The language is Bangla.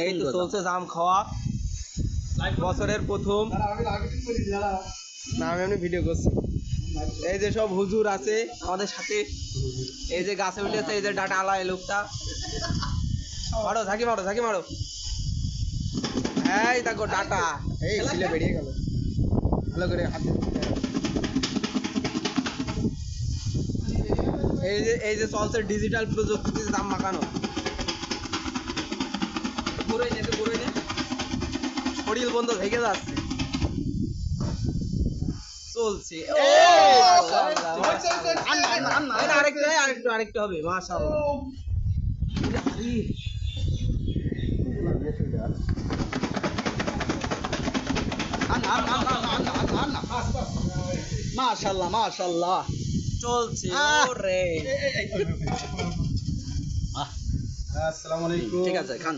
এই তো চলছে জাম খাওয়া বছরের প্রথম। না আমি এমনি ভিডিও করছি। এই যে সব হুজুর আছে আমাদের সাথে, এই যে গাছে উঠেছে, এই যে ডাটা আলা এই লোকটা। মারো ঝাঁকি মারো ঝাঁকি মারো। এই দেখো ডাটা এই ছিলে বেরিয়ে গেল। ভালো করে হাত এই যে চলছে ডিজিটাল প্রযুক্তিতে দাম মাখানো। পুরোই নে শরীর বন্ধ থেকে যাচ্ছে চলছে। আরেকটু হবে মাশাআল্লাহ। মাশাআল্লাহ মাশাআল্লাহ চলছে ওরে। আসসালামু আলাইকুম। ঠিক আছে খান।